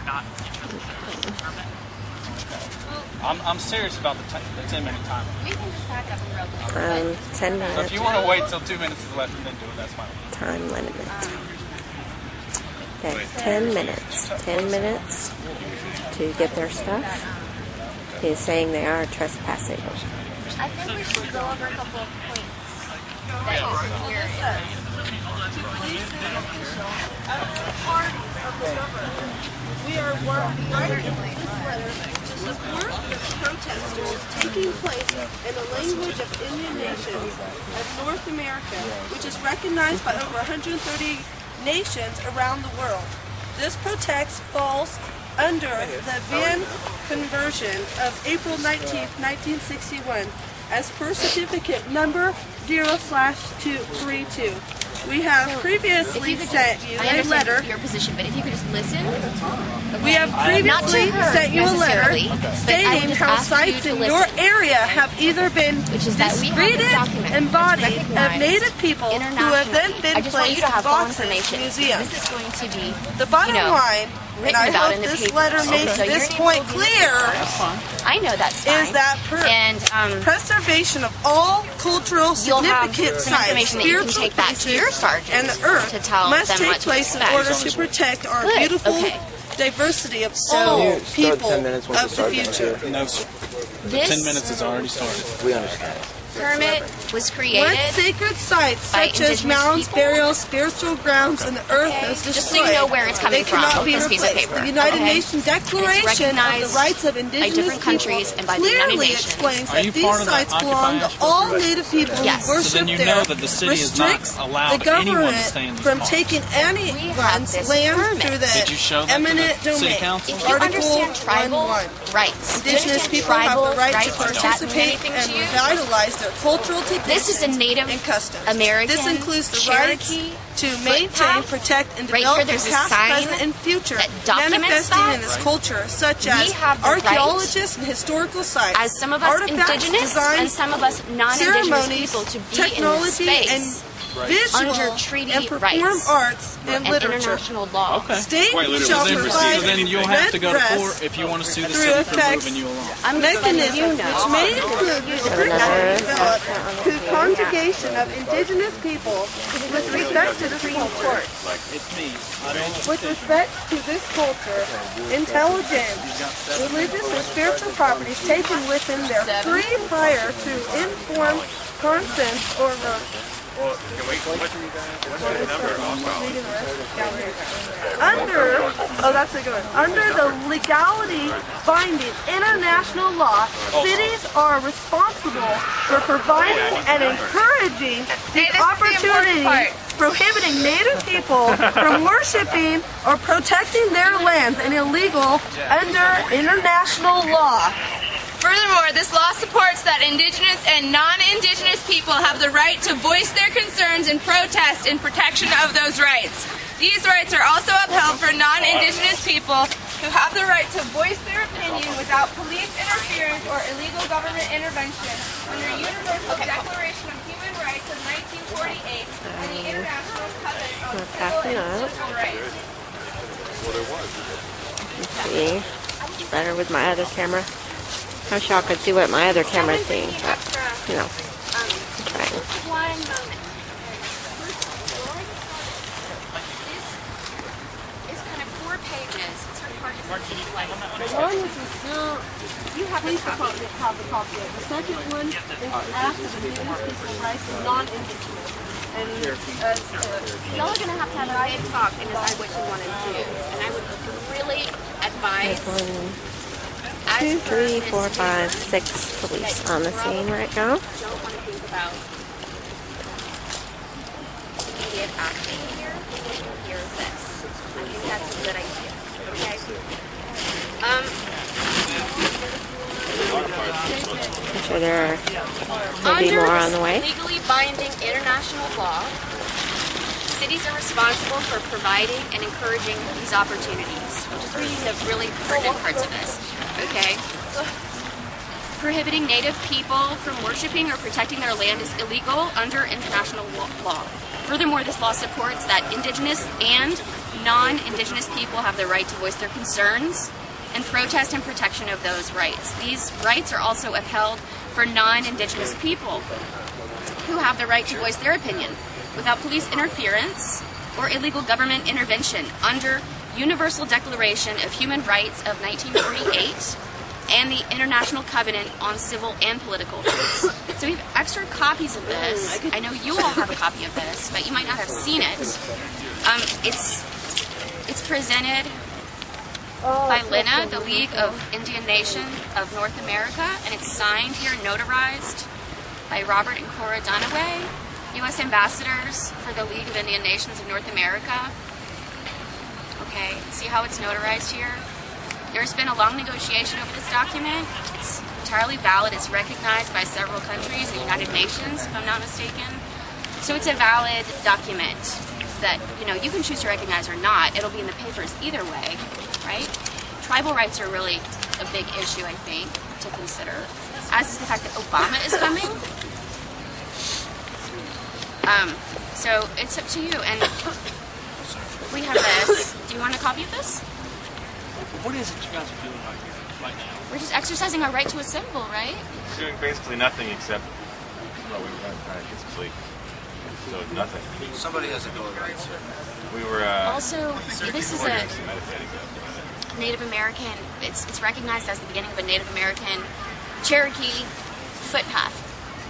not interested in the permit. I'm serious about the 10-minute time. We can just back up and roll. 10 minutes. So if you want to wait till 2 minutes is left and then do it, that's fine. Time limit. Okay, 10 minutes. 10 minutes to get their stuff. He's saying they are trespassing. I think we should go over a couple of points that you can hear. We are writing this letter to support the protesters taking place in the language of Indian nations of North America, which is recognized by over 130 nations around the world. This protest falls under the Van Convention of April 19, 1961, as per certificate number 0/232. We have previously sent you a letter. Your position, but if you could just listen. We have previously sent you a letter stating how sites in your area have either been discredited and embodied of Native people who have then been placed in boxes in museums. This is going to be the bottom line, and I hope this letter makes this point clear, I know that's fine. is that preservation of all cultural significant sites, spiritual places, and the earth must take place in order to protect our beautiful diversity of all people of the future. No, sir. The 10 minutes has already started. We understand. Permit was created. When sacred sites such as mounds, burials, spiritual grounds, and the earth is destroyed, just so you know where it's coming they cannot be from, this piece of replaced. paper. The United Nations Declaration of the Rights of Indigenous countries People and by the United clearly Nations. explains that these sites belong to all Native people who worship so then you there, know that the city is not allowed the anyone to stay in government from these taking anyone's land through the eminent domain. Article 1:1. Rights. Indigenous people have the right to participate and revitalize their cultural traditions. This is a Native and customs. American This includes the rights to maintain, protect, and develop the past, present, and future manifesting in this culture, such as archaeologists and historical sites, as some of us Indigenous design, and some of us non-Indigenous people to be technology, in this space. and visual under treaty and perform rights arts and literature. International law. Okay. State shall So provide then you'll have to go to court if you want to sue the city for moving you along. Mechanisms which may include restrictions developed to conjugation of Indigenous people with respect to the Supreme Court. With respect to this culture, intelligence, religious or spiritual properties taken within their free prior to informed consent or under the legality binding international law, cities are responsible for providing and encouraging the opportunity, prohibiting Native people from worshiping or protecting their lands and illegal under international law. Furthermore, this law supports that Indigenous and non-Indigenous people have the right to voice their concerns and protest in protection of those rights. These rights are also upheld for non-Indigenous people who have the right to voice their opinion without police interference or illegal government intervention under Universal Declaration of Human Rights of 1948 and the International Covenant on Civil and Political Rights. Let's see. It's better with my other camera. I wish y'all could see what my other camera's seeing, but, you know, I'm trying. One moment. This is kind of 4 pages. It's sort of hard to see. The one which is your police department have a copy of. The second one is the Act of Indigenous People's Rights and Non-Indigenous. And y'all are going to have a big talk and decide what you want to do. And I would really advise... 2, 3, 4, 5, 6 police on the scene right now. Don't want to think about immediate action here. Here's this. I think that's a good idea. Okay. I'm sure there will be more on the way. Under legally binding international law, cities are responsible for providing and encouraging these opportunities, which is really the really pertinent parts of this. Okay. Prohibiting Native people from worshiping or protecting their land is illegal under international law. Furthermore, this law supports that Indigenous and non-Indigenous people have the right to voice their concerns and protest in protection of those rights. These rights are also upheld for non-Indigenous people who have the right to voice their opinion without police interference or illegal government intervention under Universal Declaration of Human Rights of 1948 and the International Covenant on Civil and Political Rights. So we have extra copies of this. I know you all have a copy of this, but you might not have seen it. It's presented by LINA, the League of Indian Nations of North America, and it's signed here, notarized by Robert and Cora Dunaway, U.S. Ambassadors for the League of Indian Nations of North America. Okay, see how it's notarized here? There's been a long negotiation over this document. It's entirely valid. It's recognized by several countries, the United Nations, if I'm not mistaken. So it's a valid document that, you know, you can choose to recognize or not. It'll be in the papers either way, right? Tribal rights are really a big issue, I think, to consider, as is the fact that Obama is coming. So it's up to you. And we have this. Do you want a copy of this? What is it you guys are doing right now? We're just exercising our right to assemble, right? We're doing basically nothing except, well, we were trying to get some sleep. So nothing. Somebody has a bill of rights here. We were also, this is a some meditating stuff. Native American, it's recognized as the beginning of a Native American Cherokee footpath,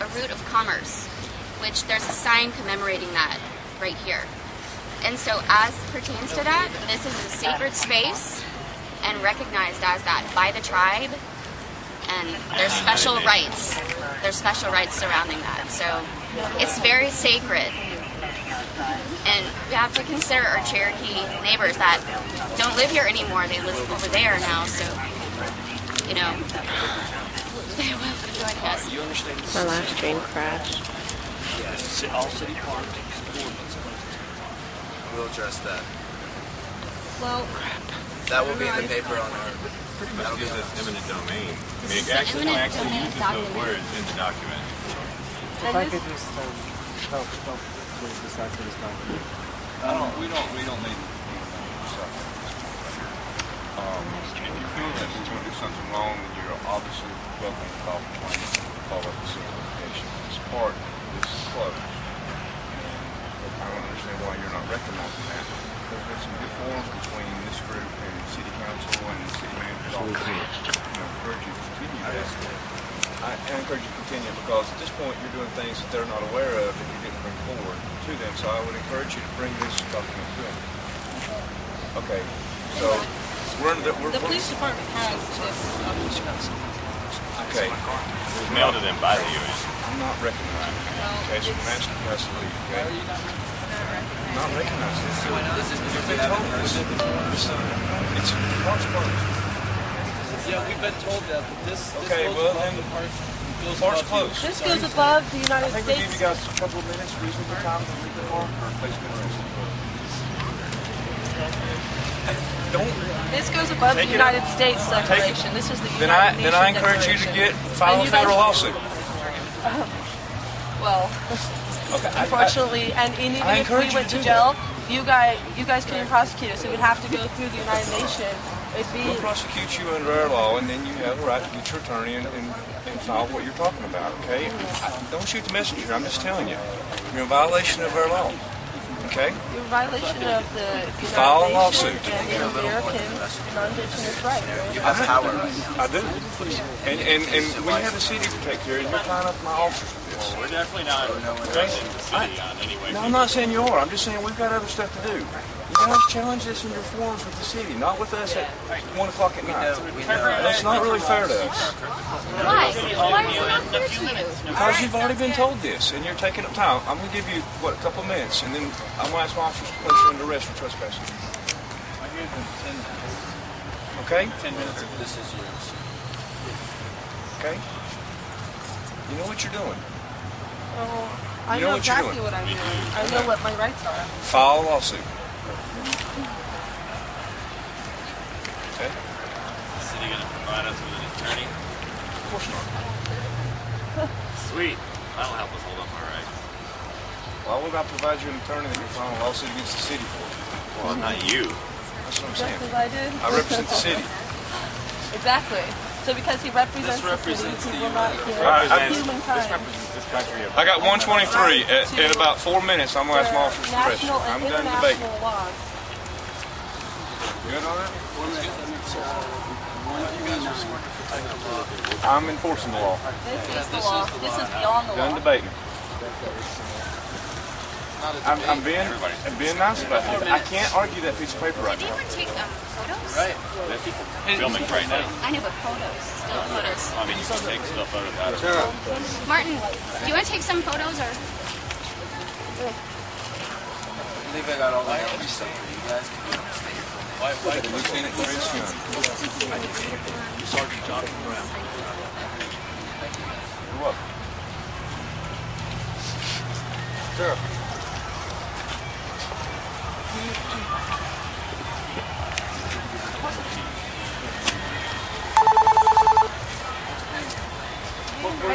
a route of commerce, which there's a sign commemorating that right here. And so as pertains to that, this is a sacred space and recognized as that by the tribe, and there's special rights. There's special rights surrounding that. So it's very sacred. And we have to consider our Cherokee neighbors that don't live here anymore. They live over there now, so, you know, they will be joining us. You understand this? My last stream crashed. Yeah, all city parks. We'll address that. Well, That will be in the paper on our... Pretty much gives us eminent domain. I mean, This is it an actually eminent uses domain those document. words in the document. If I could just help please decipher this document. We don't need if you feel that you're going to do something wrong, then you're obviously welcome to call complaint, call up the civil litigation. This part is closed. And I don't understand why you're not recognizing that. There's been some good forums between this group and city council and the city manager's office. I encourage you to continue that. I encourage you to continue because at this point you're doing things that they're not aware of that you didn't bring forward to them. So I would encourage you to bring this document to them. Okay, so the police department has this. Okay. It was mailed to them by the U.S. I'm not recognizing it. Okay, so Master has to leave, okay? I'm not recognizing it. You've been told this. It's park's closed. Yeah, we've been told that, but this Okay, goes well above then, the park. Goes park's above closed. This goes above the I United think we'll give States. you guys a couple of minutes, reasonable time to leave the park or place the rest. Don't. This goes above the Take it United up. States Take it. Declaration. This is the Then United Nations I encourage you to Declaration. file And a you guys- federal lawsuit. Well, Okay. unfortunately, and even I if we encourage you went to to do jail, you guys couldn't prosecute us. It would have to go through the United Nations. It'd be We'll prosecute you under our law, and then you have a right to get your attorney and file what you're talking about, okay? Don't shoot the messenger. I'm just telling you. You're in violation of our law, okay? you're in violation of the File a United lawsuit. Nations and the American non-indigenous rights. You have power. I do. And we have a city to take care of. You're tying up my officers with this. We're definitely not representing the city on any way. No, I'm not saying you are. I'm just saying we've got other stuff to do. You guys challenge this in your forums with the city, not with us at 1 o'clock at night. That's not really fair to us. Why? Why is it not fair to you? Because you've already been told this, and you're taking up time. I'm going to give you, a couple of minutes, and then I'm going to ask my officers to place you under arrest for trespassing. I give them 10 minutes. Okay? 10 minutes of this is yours. Okay? You know what you're doing. Oh, I You know know what you're exactly doing. what I'm doing. I know what my rights are. File a lawsuit. Okay? Is the city going to provide us with an attorney? Of course not. Sweet. That'll help us hold up our rights. Why would I provide you an attorney that you're filing a lawsuit against the city for? Well, not you. That's what I'm saying. Because I did. I represent the city. Exactly. So because he represents the city, he will not hear humankind. This country. I got 123. In about 4 minutes, I'm going to ask my officer's question. National I'm and done debating. international laws. Good on that? I'm enforcing the law. This is the law. This is beyond the Done law. debating. I'm being nice about it. I can't argue that piece of paper right Did now. anyone take photos? Right. That people filming right now. I know, but photos. Still photos. I mean, you can take stuff out of that. Martin, do you want to take some photos or? I believe I got all the heavy stuff for you guys. Lieutenant Chris Young. Sergeant Jonathan Brown. You're welcome. Sure.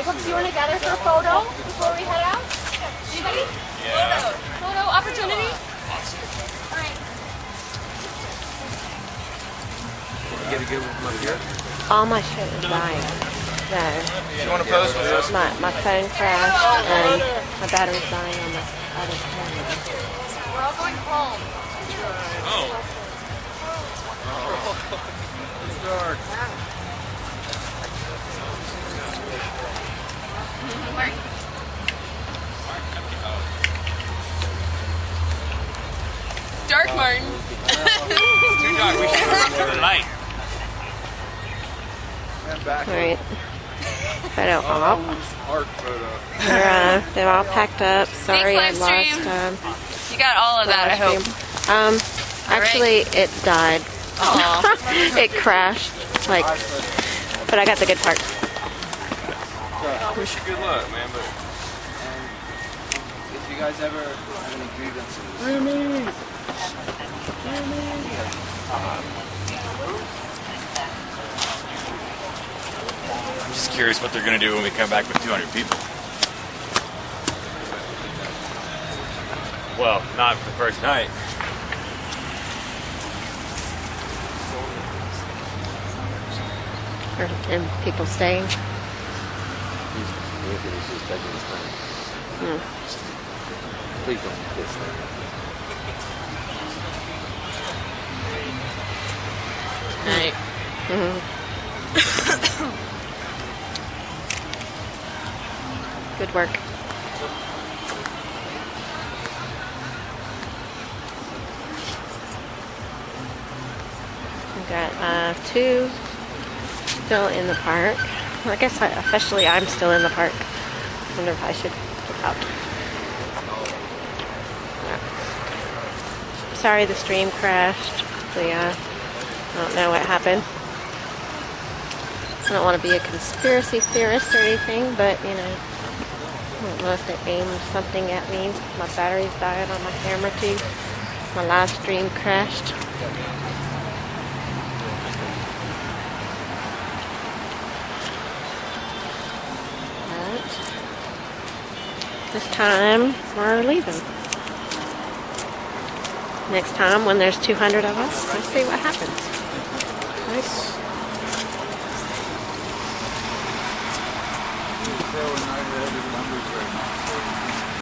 Do you want to gather for a photo before we head out? Anybody? Yeah. Photo opportunity? All right. You get a good one up here? All my shit is dying. No. You want to pose with us? My phone crashed and my battery's dying on my other camera. We're all going home. It's dark. Dark, Martin. Too dark. We should run through the light. Alright. Photo op. Art photo. They're all packed up. Sorry I Thanks, lost Livestream. You got all of that, I hope. Actually it died. Aw. It crashed. Like, but I got the good part. I wish you good luck, man, but If you guys ever have any grievances, I'm just curious what they're going to do when we come back with 200 people. Well, not the first night. And people staying. please don't kiss them. Right. Good work. We've got 2 still in the park. I guess officially I'm still in the park. I wonder if I should get out. Sorry the stream crashed. I don't know what happened. I don't want to be a conspiracy theorist or anything, but you know, I don't know if they aimed something at me. My battery's died on my camera too. My live stream crashed. But this time we're leaving. Next time when there's 200 of us, we'll see what happens. Right? Numbers right now.